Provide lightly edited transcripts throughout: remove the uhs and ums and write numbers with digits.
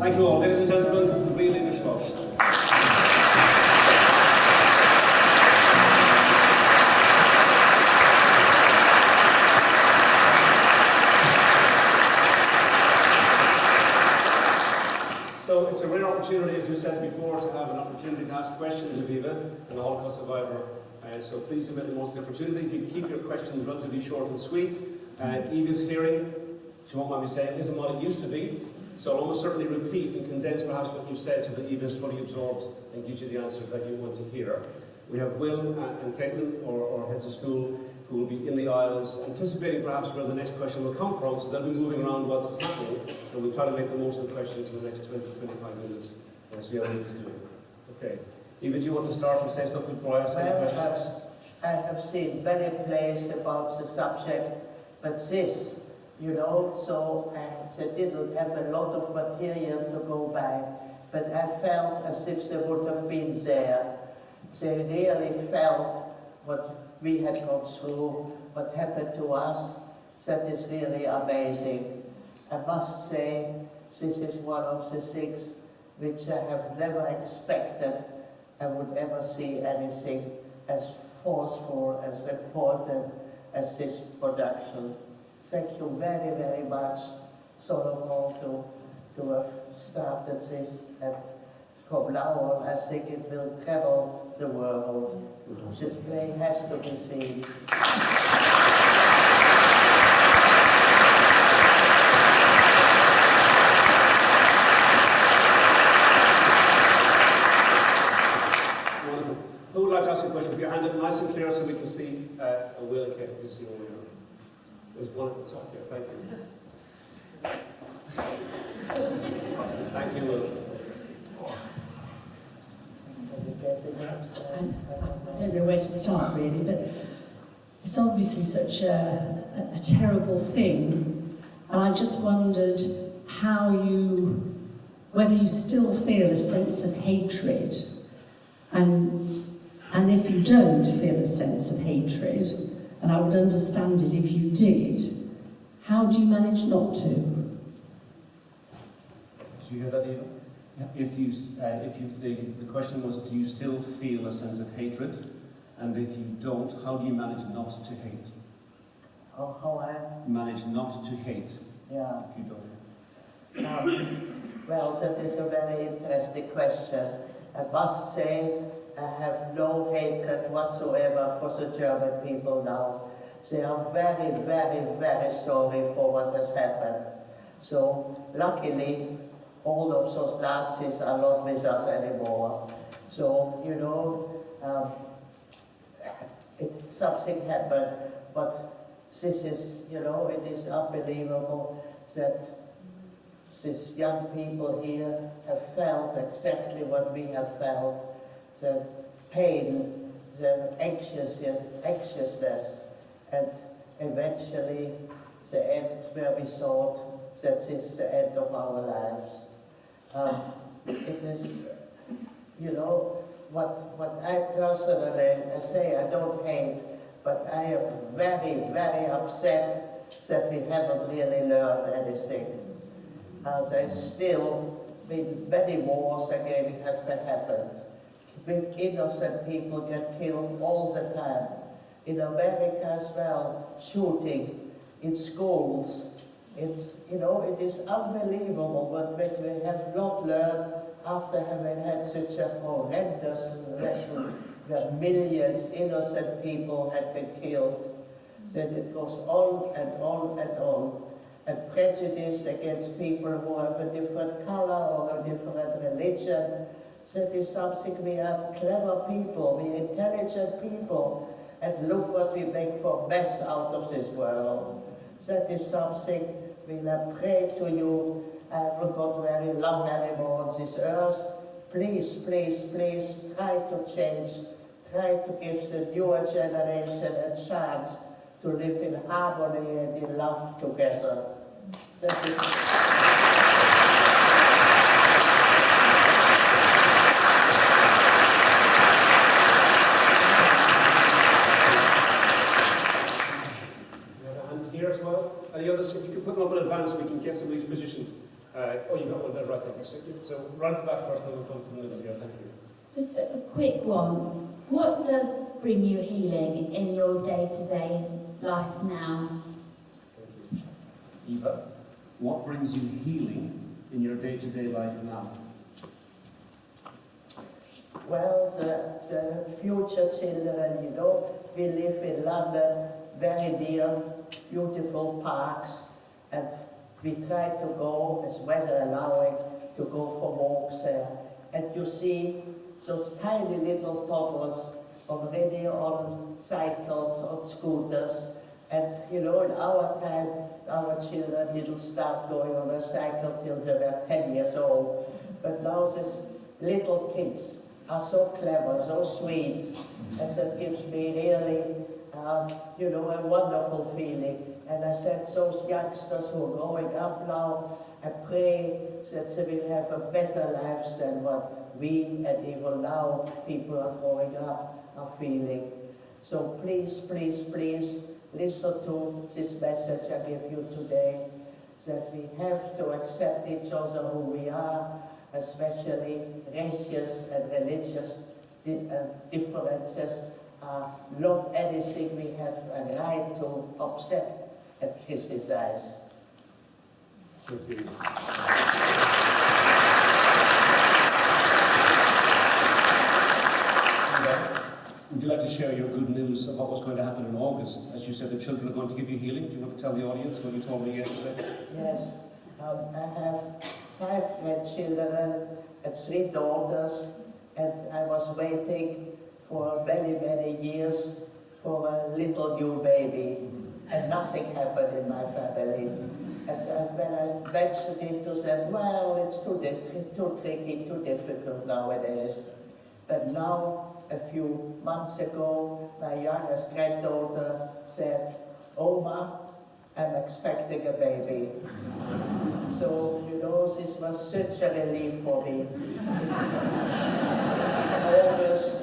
Thank you all. Ladies and gentlemen, the real Eva Schloss. So it's a rare opportunity, as we said before, to have an opportunity to ask questions of Eva, an Holocaust survivor. So please do make the most of the opportunity. If you keep your questions relatively short and sweet. Eva's hearing, she won't mind me saying, isn't what it used to be. So I'll almost certainly repeat and condense perhaps what you've said so that Eva is fully absorbed and gives you the answer that you want to hear. We have Will and Caitlin, or heads of school, who will be in the aisles, anticipating perhaps where the next question will come from, so they'll be moving around what's happening, and we'll try to make the most of the questions for the next 20-25 minutes and see how Eva's doing. Okay. Eva, do you want to start and say something before I ask any questions? I have seen many plays about the subject, but this, you know, so they didn't have a lot of material to go by, but I felt as if they would have been there. They really felt what we had gone through, what happened to us. That is really amazing. I must say, this is one of the things which I have never expected I would ever see anything as forceful, as important as this production. Thank you very, very much, Solomon, to have started this. And from now on, I think it will travel the world. This play has to be seen. Who would like to ask a question? Put your hand up nice and clear so we can see. Will, okay, we can see over here. There's one at the top here. Thank you. Thank you, Will. I don't know where to start really, but it's obviously such a terrible thing, and I just wondered whether you still feel a sense of hatred, and if you don't feel a sense of hatred, and I would understand it if you did, how do you manage not to? Did you hear that, Eva? Yeah. The question was, do you still feel a sense of hatred? And if you don't, how do you manage not to hate? How I manage not to hate? Yeah. If you don't. Well, that is a very interesting question. I must say, I have no hatred whatsoever for the German people now. They are very, very, very sorry for what has happened. So, luckily, all of those Nazis are not with us anymore. So, you know, something happened, but this is, you know, it is unbelievable that these young people here have felt exactly what we have felt. The pain, the anxiousness, and eventually the end where we thought that this is the end of our lives. It is, you know, what I personally, I say I don't hate, but I am very, very upset that we haven't really learned anything. There's still been many wars again have happened. Innocent people get killed all the time. In America as well, shooting in schools. It's, you know, it is unbelievable what we have not learned after having had such a horrendous lesson where millions innocent people had been killed. Then it goes on and on and on. And prejudice against people who have a different color or a different religion. That is something, we are clever people, we are intelligent people, and look what we make for mess out of this world. That is something, when I pray to you, I haven't got very long anymore on this earth. Please, please, please, try to change, try to give the newer generation a chance to live in harmony and in love together. That is... Any others? If you can put them up in advance, we can get some of these positions. Oh, you've got they're right there. So round the back first, then we'll come to the middle here. Thank you. Just a quick one. What does bring you healing in your day-to-day life now? Eva, what brings you healing in your day-to-day life now? Well, the future children, you know, we live in London, very near beautiful parks, and we try to go, as weather allowing, to go for walks there. And you see those tiny little toddlers already on cycles, on scooters. And, you know, in our time, our children didn't start going on a cycle till they were 10 years old. But now these little kids are so clever, so sweet, and that gives me really, you know, a wonderful feeling. And I said, those youngsters who are growing up now, I pray that they will have a better life than what we and even now people are growing up are feeling. So please, please, please listen to this message I give you today, that we have to accept each other who we are, especially racial and religious differences are not anything we have a right to upset and criticize. Thank you. Would you like to share your good news of what was going to happen in August? As you said, the children are going to give you healing. Do you want to tell the audience what you told me yesterday? Yes, I have 5 grandchildren and 3 daughters, and I was waiting for many, many years for a little new baby, and nothing happened in my family. And when I mentioned it to them, well, it's too tricky, too difficult nowadays. But now, a few months ago, my youngest granddaughter said, Oma, I'm expecting a baby. So, you know, this was such a relief for me. August,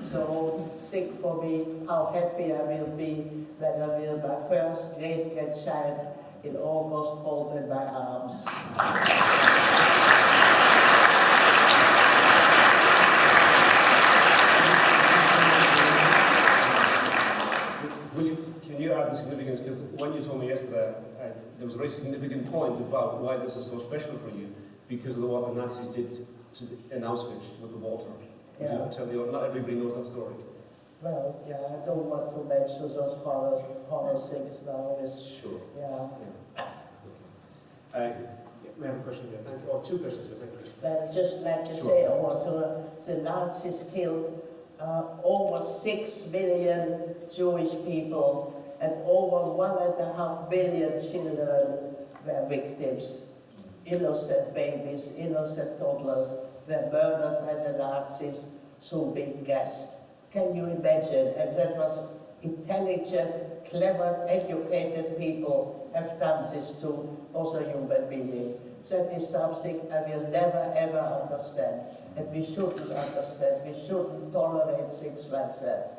so think for me how happy I will be when I will my first great grandchild in August hold in my arms. Can you add the significance? Because when you told me yesterday, there was a very significant point about why this is so special for you, because of what the Nazis did in Auschwitz with the water. Yeah. Would you tell me, not everybody knows that story. Well, yeah, I don't want to mention those horror things now. Sure. Yeah. We have a question here. Thank you. Or 2 questions here. Thank you. Well, just like you say, the Nazis killed over 6 million Jewish people, and over 1.5 million children were victims. Innocent babies, innocent toddlers were murdered by the Nazis through big gas. Can you imagine? And that was intelligent, clever, educated people have done this to other human beings. That is something I will never ever understand. And we shouldn't understand. We shouldn't tolerate things like that.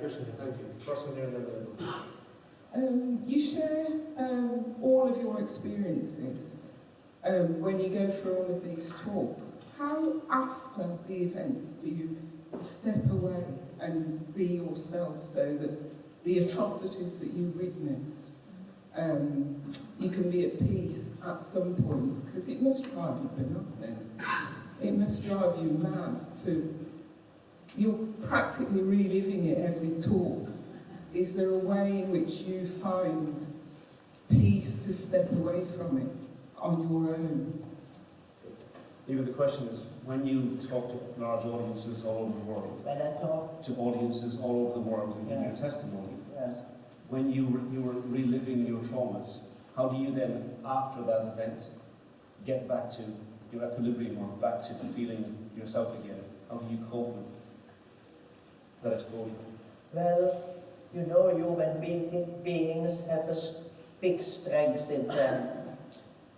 Christian, thank you. First one here and then You share all of your experiences when you go through all of these talks. How, after the events, do you step away and be yourself so that the atrocities that you witnessed, you can be at peace at some point? Because it must drive you bananas. It must drive you mad you're practically reliving it every talk. Is there a way in which you find peace to step away from it on your own? Even the question is, when you talk to large audiences all over the world, When I talk, to audiences all over the world and give Yeah. your testimony, yes. when you were reliving your traumas, how do you then, after that event, get back to your equilibrium or back to feeling yourself again? How do you cope with that exposure? Well, you know, human beings have a big strength in them.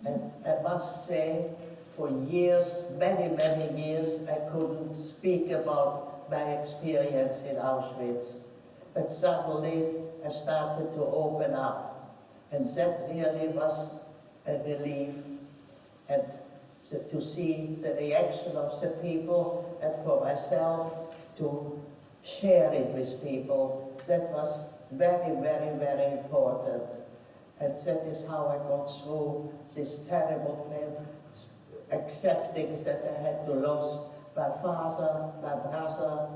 And I must say, for years, many, many years, I couldn't speak about my experience in Auschwitz. But suddenly, I started to open up. And that really was a relief, and to see the reaction of the people, and for myself to share it with people. That was very, very, very important. And that is how I got through this terrible pain, accepting that I had to lose my father, my brother,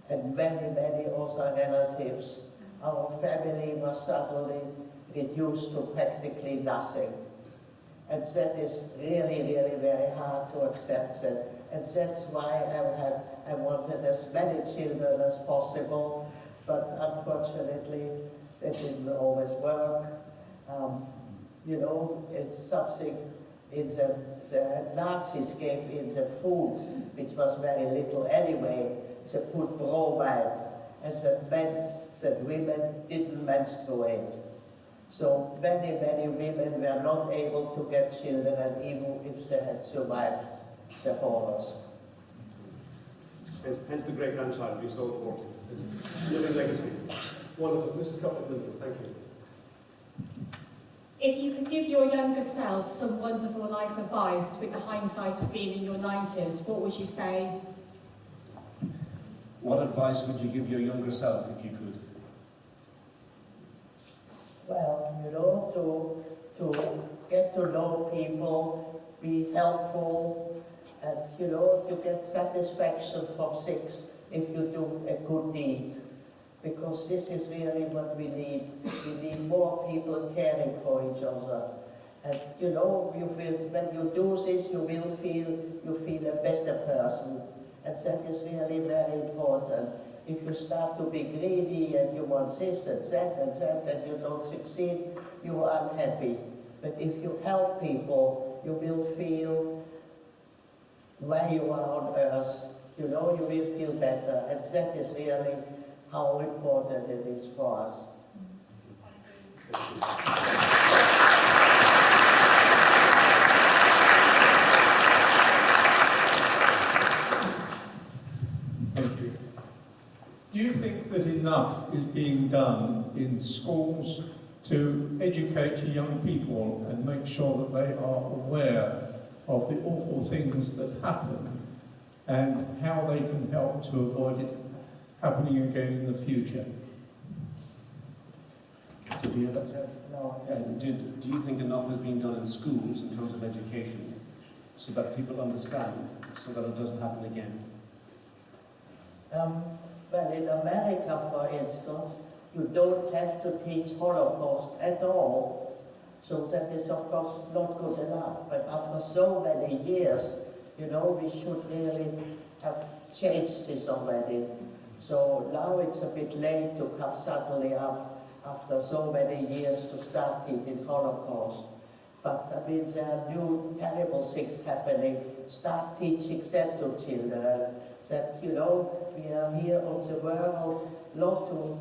and many, many other relatives. Our family was suddenly reduced to practically nothing. And that is really, really very hard to accept that. And that's why I wanted as many children as possible, but unfortunately it didn't always work. You know, it's something in the Nazis gave in the food, which was very little anyway. They put bromide, and that meant that women didn't menstruate. So many, many women were not able to get children, even if they had survived the horrors. Hence the great-grandchild being so important. Living legacy. Wonderful. Mrs. Copeland, thank you. If you could give your younger self some wonderful life advice with the hindsight of being in your 90s, what would you say? What advice would you give your younger self if you could? Well, you know, to get to know people, be helpful, and, you know, to get satisfaction from things if you do a good deed. Because this is really what we need. We need more people caring for each other. And, you know, when you do this, you feel a better person. And that is really very important. If you start to be greedy and you want this and that and you don't succeed, you are unhappy. But if you help people, you will feel where you are on earth. You know, you will feel better. And that is really how important it is for us. Thank you. Do you think that enough is being done in schools to educate young people and make sure that they are aware of the awful things that happen and how they can help to avoid it happening again in the future? Did you hear that? No. Do you think enough is being done in schools in terms of education so that people understand, so that it doesn't happen again? Well, in America, for instance, you don't have to teach Holocaust at all. So that is, of course, not good enough. But after so many years, you know, we should really have changed this already. So now it's a bit late to come suddenly up after so many years to start teaching Holocaust. But I mean, there are new terrible things happening. Start teaching that to children. That, you know, we are here on the world not to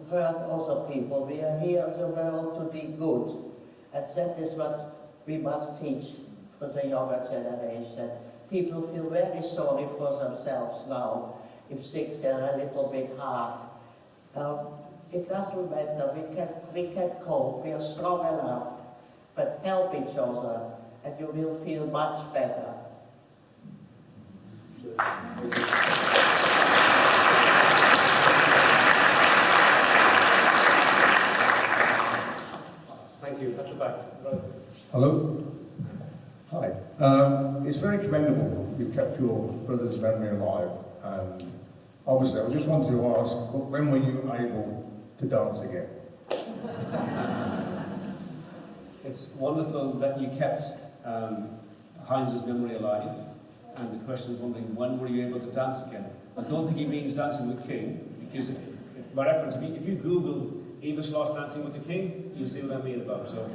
hurt other people. We are here on the world to be good. And that is what we must teach for the younger generation. People feel very sorry for themselves now if things are a little bit hard. It doesn't matter. We can cope. We are strong enough. But help each other, and you will feel much better. Thank you. At the back. Right. Hello. Hi. It's very commendable you've kept your brother's memory alive. And obviously, I just wanted to ask, when were you able to dance again? It's wonderful that you kept Heinz's memory alive. And the question is wondering, when were you able to dance again? I don't think he means dancing with King, because by reference, if you Google Eva Schloss dancing with the King, you'll see what I mean about. So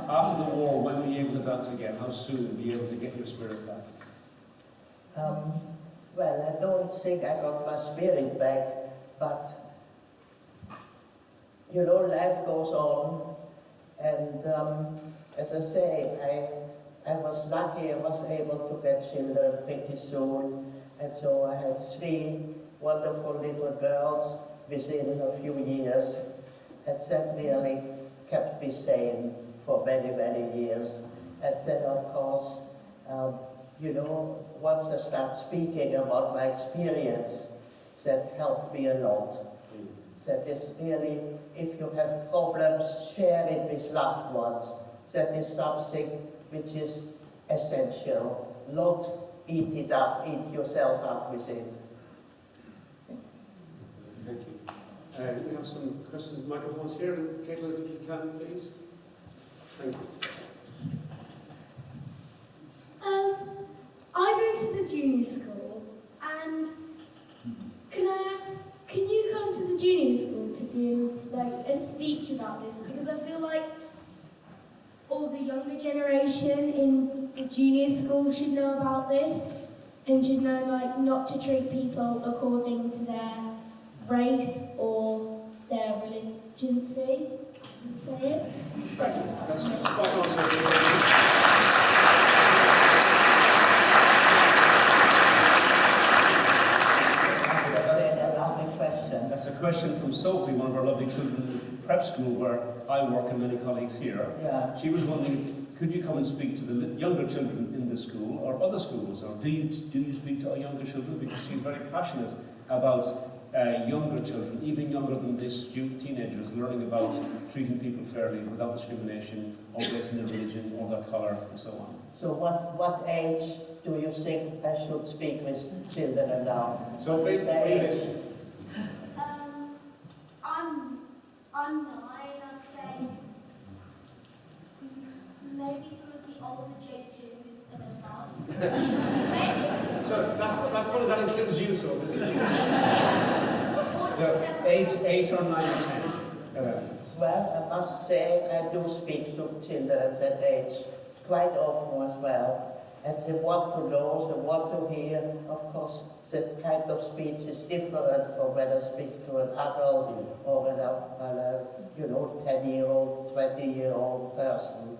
after the war, when were you able to dance again? How soon were you able to get your spirit back? Well, I don't think I got my spirit back, but, you know, life goes on. And as I say, I was lucky. I was able to get children pretty soon. And so I had 3 wonderful little girls within a few years. And that really kept me sane for many, many years. And then, of course, you know, once I start speaking about my experience, that helped me a lot. That is really, if you have problems, share it with loved ones. That is something which is essential. Not eat it up, eat yourself up with it. Thank you. We have some questions, microphones here. Caitlin, if you can, please. Thank you. I go to the junior school, and can I ask, can you come to the junior school to do like a speech about this? Because I feel like all the younger generation in the junior school should know about this and should know like not to treat people according to their race or their religion. Say it. That's quite awesome. That's a question from Sophie, one of our lovely children in prep school where I work and many colleagues here. Yeah. She was wondering, could you come and speak to the younger children in the school or other schools? Or do you speak to our younger children? Because she's very passionate about younger children, even younger than this, teenagers, learning about treating people fairly without discrimination or based on their religion or their colour and so on. So what age do you think I should speak with children now? So what is the age? I'm 9, I'd say maybe some of the older J2s and above. So that's funny, that includes you, so so 8 or 9 or 10. Well, I must say I do speak to children at that age quite often as well. And they want to know, they want to hear. Of course, that kind of speech is different from when I speak to an adult or a 10-year-old, 20-year-old person.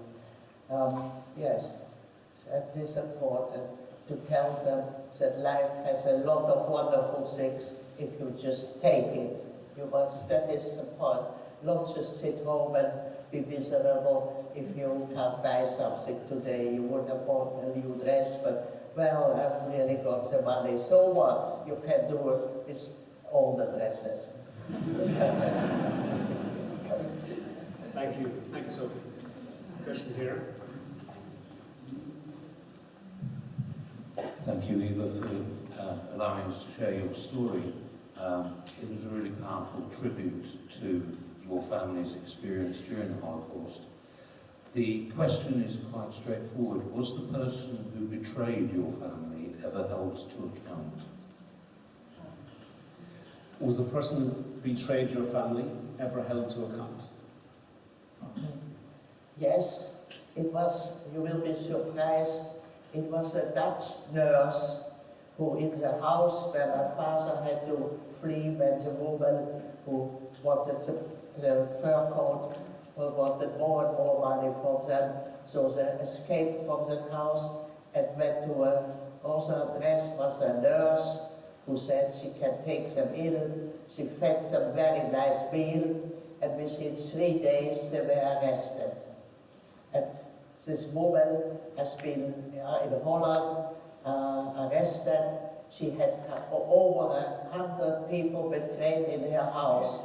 Yes, it is important to tell them that life has a lot of wonderful things if you just take it. You must, that is the point. Not just sit home and be miserable. If you can't buy something today, you would have bought a new dress, but, well, I've really got the money. So what? You can do it with all the dresses. Thank you. Thank you, Sophie. Question here. Thank you, Eva, for allowing us to share your story. It was a really powerful tribute to your family's experience during the Holocaust. The question is quite straightforward. Was the person who betrayed your family ever held to account? Was the person who betrayed your family ever held to account? Yes, it was, you will be surprised, it was a Dutch nurse who in the house where my father had to flee when the woman who wanted the fur coat who wanted more and more money from them. So they escaped from that house and went to also address was a nurse who said she can take them in. She fed them very nice meal, and within 3 days they were arrested. And this woman has been in Holland arrested. She had over 100 people betrayed in her house.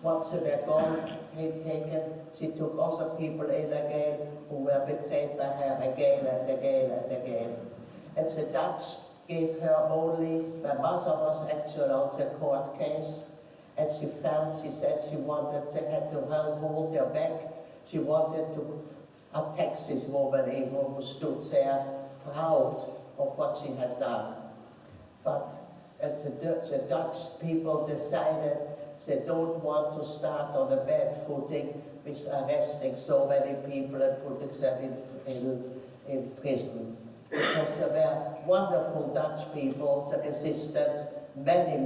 Once they were gone, taken, she took other people in again who were betrayed by her again and again and again. And the Dutch gave her only, my mother was actually on the court case, and she said she wanted, they had to hold her back. She wanted to attack this woman even who stood there proud of what she had done. But the Dutch people decided they don't want to start on a bad footing with arresting so many people and putting them in prison. Because there were wonderful Dutch people, the resistance, many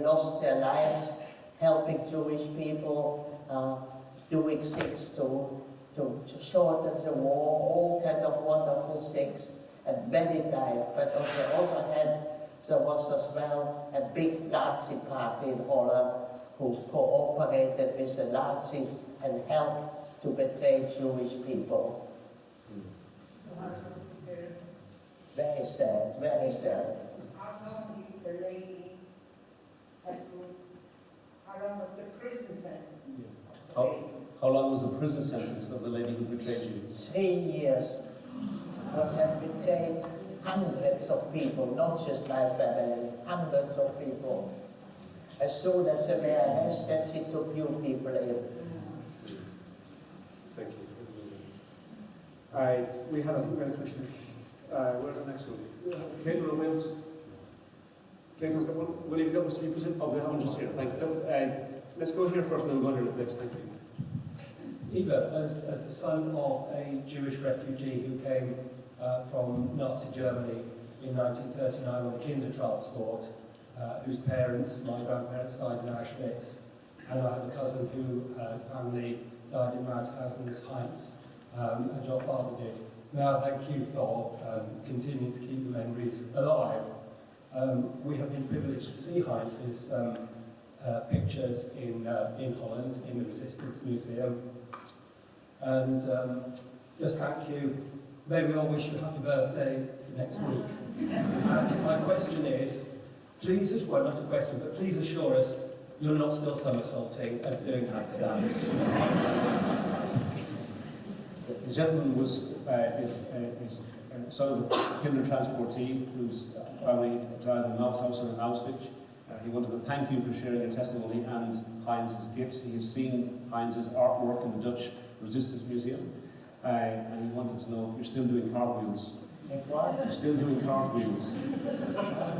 lost their lives helping Jewish people, doing things to shorten the war, all kind of wonderful things, and many died. But on the other hand, there was as well a big Nazi party in Holland who cooperated with the Nazis and helped to betray Jewish people. Very sad, very sad. How long did the lady have to, how long was the prison sentence? How long was the prison sentence of the lady who betrayed you? 3 years. I have betrayed hundreds of people, not just my family, hundreds of people. As soon as they were arrested, she took new people in. Thank you. We had a question. Where's the next one? Kate Williams. Kate, will you go to present? Oh, we have one just here. Thank you. Let's go here first, and then we'll go here next. Thank you. Eva, as the son of a Jewish refugee who came from Nazi Germany in 1939 on a Kindertransport, whose parents, my grandparents, died in Auschwitz, and I have a cousin whose family died in Mauthausen's Heights, and your father did. Now, thank you for continuing to keep the memories alive. We have been privileged to see Heinz's pictures in Holland, in the Resistance Museum. And just thank you. Maybe I'll wish you a happy birthday next week. And my question is, please, well, not a question, but please assure us you're not still somersaulting and doing handstands. The gentleman was son of a Kindertransportee whose family died in Mauthausen and Auschwitz. He wanted to thank you for sharing your testimony and Heinz's gifts. He has seen Heinz's artwork in the Dutch Resistance Museum, and he wanted to know if you're still doing cartwheels. What? You're still doing cartwheels.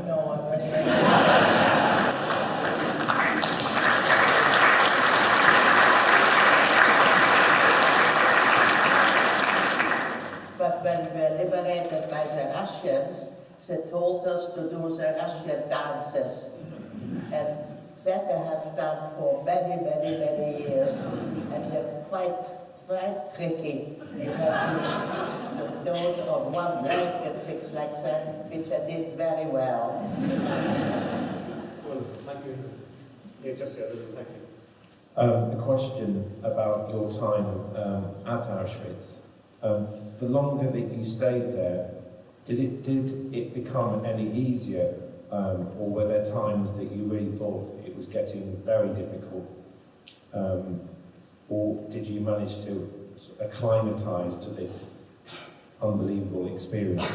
No, but when we were liberated by the Russians, they told us to do the Russian dances. And that I have done for many, many, many years. And they're quite tricky. You have to do it on one leg and things like that, which I did very well. Well, thank you. Yeah, just the other thank you. A question about your time at Auschwitz. The longer that you stayed there, did it become any easier, or were there times that you really thought it was getting very difficult, or did you manage to acclimatise to this unbelievable experience?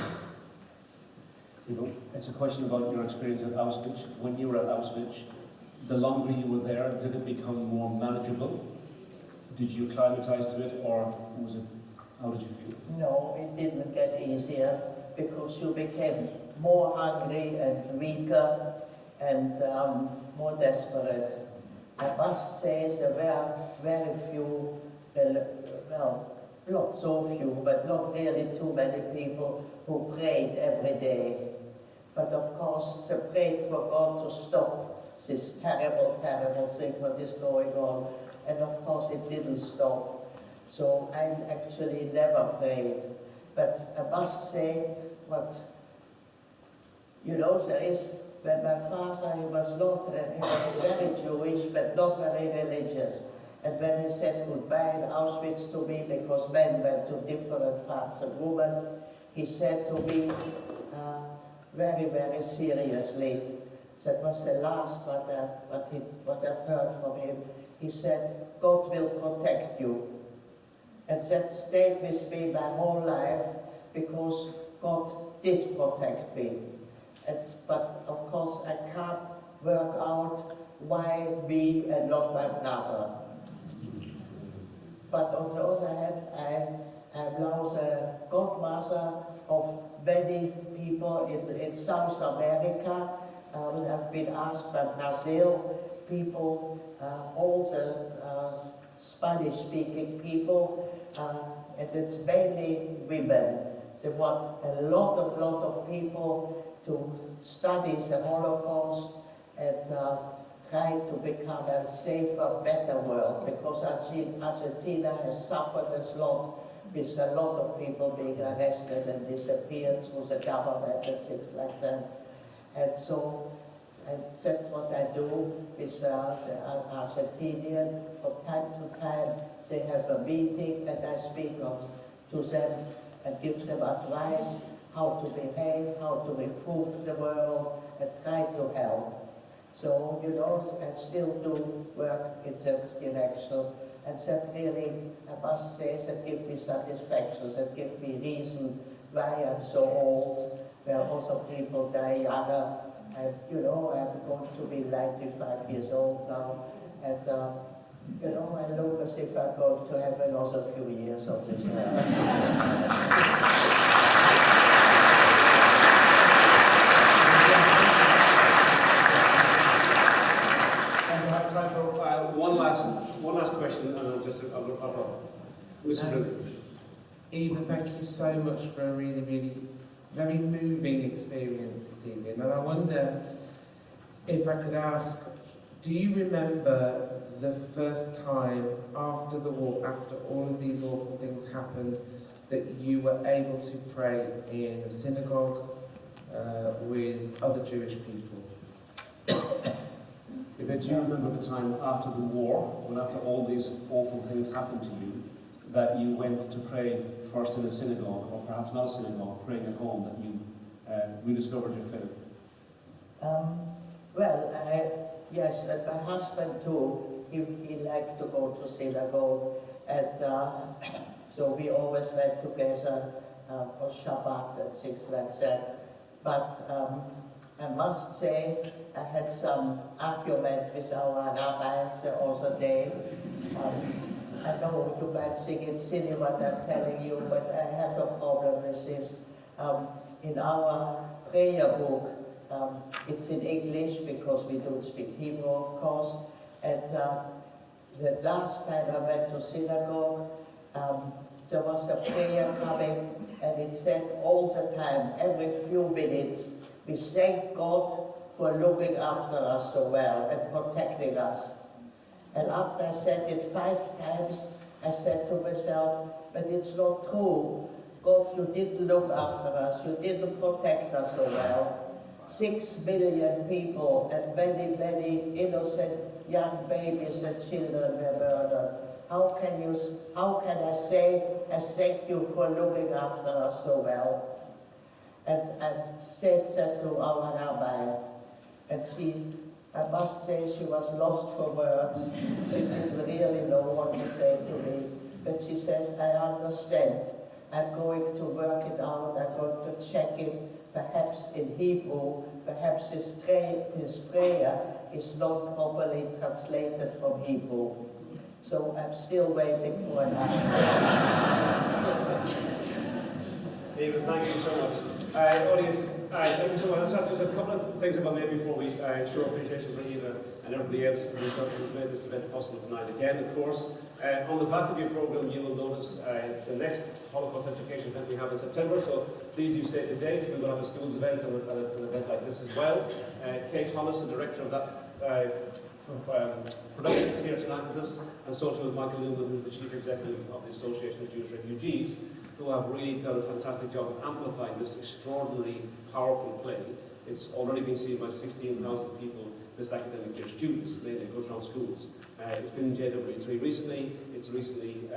It's a question about your experience at Auschwitz. When you were at Auschwitz, the longer you were there, did it become more manageable? Did you acclimatise to it, or was it? How did you feel? No, it didn't get easier because you became more hungry and weaker and more desperate. I must say there were very few, well, not so few, but not really too many people who prayed every day. But of course, they prayed for God to stop this terrible, terrible thing what is going on. And of course, it didn't stop. So I actually never prayed. But I must say what, there is, when my father, he was very Jewish, but not very religious. And when he said goodbye in Auschwitz to me, because men went to different parts of women, he said to me very, very seriously, that was the last what I've heard from him. He said, God will protect you. And that stayed with me my whole life, because God did protect me. But of course I can't work out why me and not my brother. But on the other hand, I'm now the godmother of many people in South America. We have been asked by Brazil people, all the Spanish-speaking people, and it's mainly women. They want a lot of people to study the Holocaust and try to become a safer, better world, because Argentina has suffered a lot with a lot of people being arrested and disappeared through the government and things like that. And so And that's what I do with the Argentinian. From time to time, they have a meeting and I speak to them and give them advice how to behave, how to improve the world, and try to help. So, you know, I still do work in that direction. And that really, I must say, that gives me satisfaction, that gives me reason why I'm so old, where also people die younger. And, you know, I'm going to be 95 years old now. And, you know, I look as if I'm going to have another few years of this life. Time for one last question, and I'll just Mr. Brilliant. Eva, thank you so much for a really, really very moving experience this evening. And I wonder if I could ask, do you remember the first time after the war, after all of these awful things happened, that you were able to pray in a synagogue with other Jewish people? Do you remember the time after the war, when after all these awful things happened to you, that you went to pray first in a synagogue, or perhaps not a synagogue, praying at home, that you rediscovered your faith? Yes, and my husband too, he liked to go to synagogue, and so we always went together for Shabbat and things like that. But I must say, I had some argument with our rabbi the other day. I know you might think it's silly what I'm telling you, but I have a problem with this. In our prayer book, it's in English because we don't speak Hebrew, of course. And the last time I went to synagogue, there was a prayer coming, and it said all the time, every few minutes, we thank God for looking after us so well and protecting us. And after I said it 5 times, I said to myself, but it's not true. God, you didn't look after us, you didn't protect us so well. 6 million people and many, many innocent young babies and children were murdered. How can I say, I thank you for looking after us so well? And said that to our rabbi. And I must say, she was lost for words. She didn't really know what to say to me. But she says, I understand. I'm going to work it out. I'm going to check it, perhaps in Hebrew. Perhaps his prayer is not properly translated from Hebrew. So I'm still waiting for an answer. David, thank you so much. Audience, thank you so much. Just a couple of things about me before we show appreciation for Eva and everybody else who's made this event possible tonight. Again, of course, on the back of your programme, you will notice the next Holocaust education event we have in September. So please do save the date. We will have a schools event and an event like this as well. Kate Thomas, the director of that production, is here tonight with us, and so too is Michael Newman, who's the chief executive of the Association of Jewish Refugees, who have really done a fantastic job of amplifying this extraordinarily powerful play. It's already been seen by 16,000 people this academic year, students, mainly Coachon schools. It's been in JW3 recently. It's recently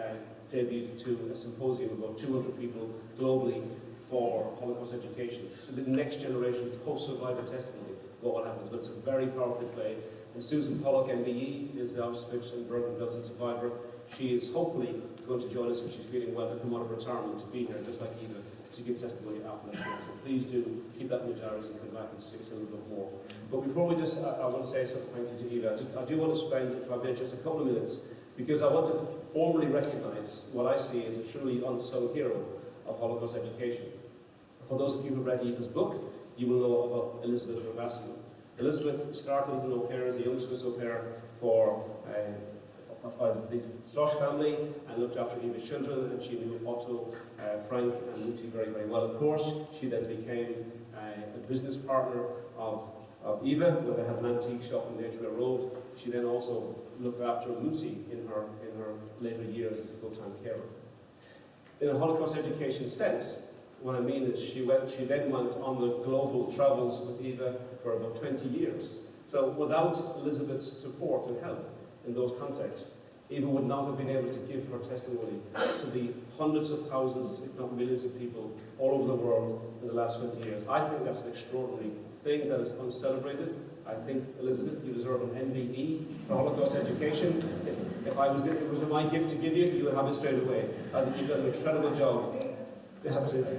debuted to a symposium of about 200 people globally for Holocaust education. So the next generation post-survivor testimony of what happens. But it's a very powerful play. And Susan Pollock, MBE, is the Auschwitz and Bergen-Belsen survivor. She is hopefully going to join us when she's feeling well to come out of retirement to be here, just like Eva, to give testimony after that show. So please do keep that in your diaries and come back and see us a little bit more. But before we just, I want to say something thank you to Eva. I do want to spend, if I may, just a couple of minutes, because I want to formally recognise what I see as a truly unsung hero of Holocaust education. For those of you who read Eva's book, you will know about Elizabeth Ravasio. Elizabeth started as an au pair, as a young Swiss au pair for by the Schloss family, and looked after Eva's children, and she knew Otto, Frank and Lucy very, very well. Of course, she then became a business partner of Eva, where they had an antique shop on the Edgware Road. She then also looked after Lucy in her later years as a full-time carer. In a Holocaust education sense, What I mean is she then went on the global travels with Eva for about 20 years. So without Elizabeth's support and help in those contexts, Eva would not have been able to give her testimony to the hundreds of thousands, if not millions of people all over the world in the last 20 years. I think that's an extraordinary thing that is uncelebrated. I think, Elizabeth, you deserve an MBE for Holocaust education. If it was my gift to give you, you would have it straight away. I think you've done an incredible job. Absolutely.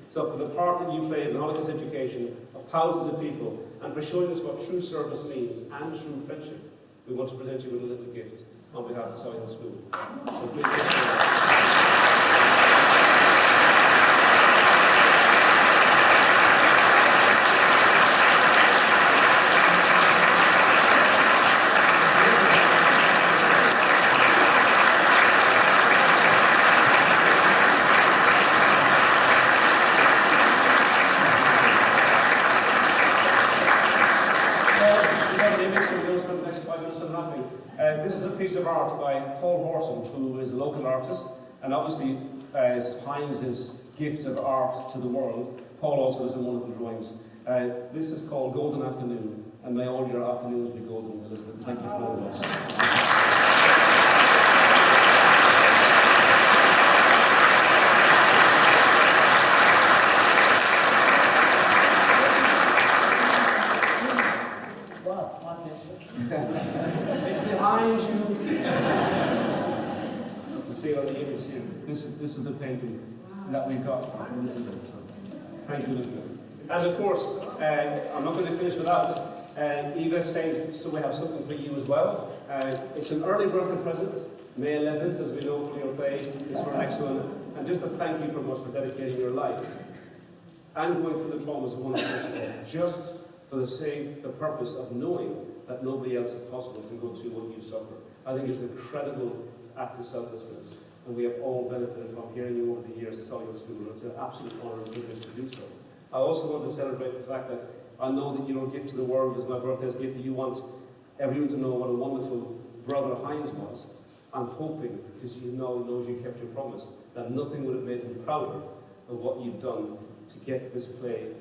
So for the part that you played in Holocaust education of thousands of people, and for showing us what true service means and true friendship, we want to present you with a little gift on behalf of Solihull School. So please this is a piece of art by Paul Horton, who is a local artist, and obviously as Heinz's gift of art to the world, Paul also does some wonderful drawings. This is called Golden Afternoon, and may all your afternoons be golden, Elizabeth. Thank you for all of us. It's behind you. You see on the image here. This is the painting that we've got from Elizabeth. Thank you, Elizabeth. And of course, I'm not going to finish without Eva saying, so we have something for you as well. It's an early birthday present, May 11th, as we know from your play. It's for next one. And just a thank you very much for dedicating your life and going through the traumas of one person, just for the purpose of knowing that nobody else if possible can go through what you suffer. I think it's an incredible act of selflessness, and we have all benefited from hearing you over the years at Solihull School, and it's an absolute honour and privilege to do so. I also want to celebrate the fact that I know that your gift to the world is my birthday's gift, that you want everyone to know what a wonderful brother Heinz was. I'm hoping, because you know knows you kept your promise, that nothing would have made him prouder of what you've done to get this play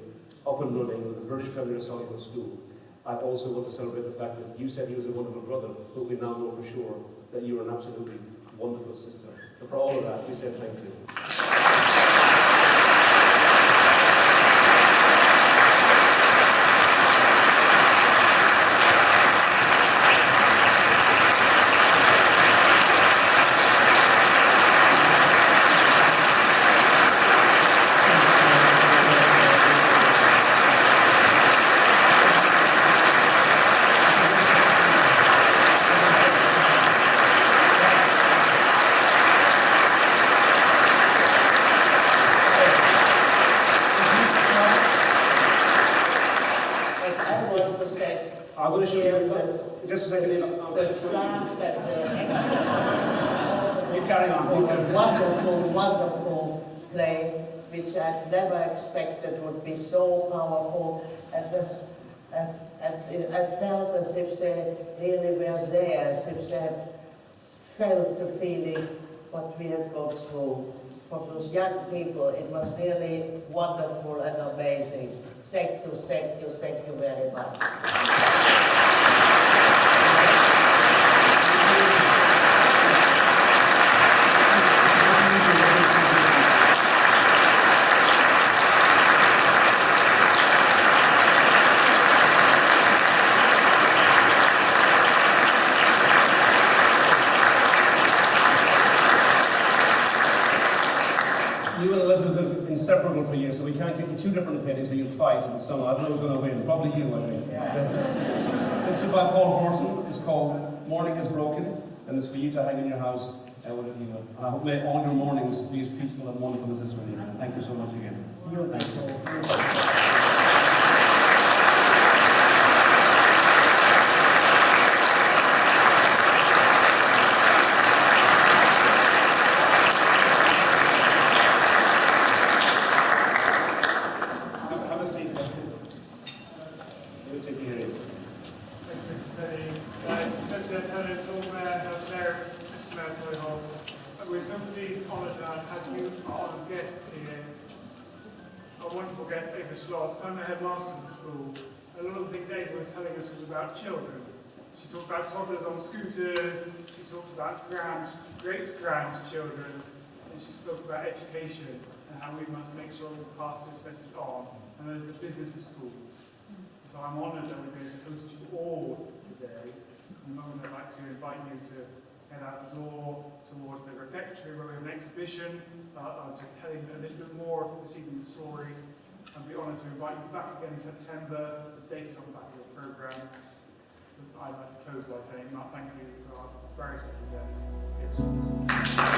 up and running with the British Premier of Solihull School. I also want to celebrate the fact that you said he was a wonderful brother, but we now know for sure that you are an absolutely wonderful sister. But for all of that, we say thank you. I'm going to show you just a second. The staff at you carry on. Wonderful play, which I'd never expected would be so powerful. And I felt as if they really were there, as if they had felt the feeling what we had gone through. For those young people, it was really wonderful and amazing. Thank you very much. You and Elizabeth have been inseparable for years, so we can't give you two different opinions, so you'll fight in the summer. I don't know who's going to win. Probably you, I think. This is by Paul Horton. It's called Morning is Broken, and it's for you to hang in your house, whatever you want. I hope may all your mornings be as peaceful and wonderful as this one. Thank you so much again. Have a seat. We'll take you here. We're so pleased, honoured to have you all guests here. wonderful guest, Eva Schloss. I'm the headmaster of the school. A lot of the things Eva was telling us was about children. She talked about toddlers on scooters, she talked about great-grandchildren, and she spoke about education and how we must make sure we pass this message on. And there's the business of schools. So I'm honoured that we're going to host you all today. In a moment I'd like to invite you to head out the door towards the refectory where we have an exhibition to tell you a little bit more of this evening's story. I'd be honoured to invite you back again in September. The date is on the back of your programme. I'd like to close by saying, thank you for our very special guest, Eva Schloss.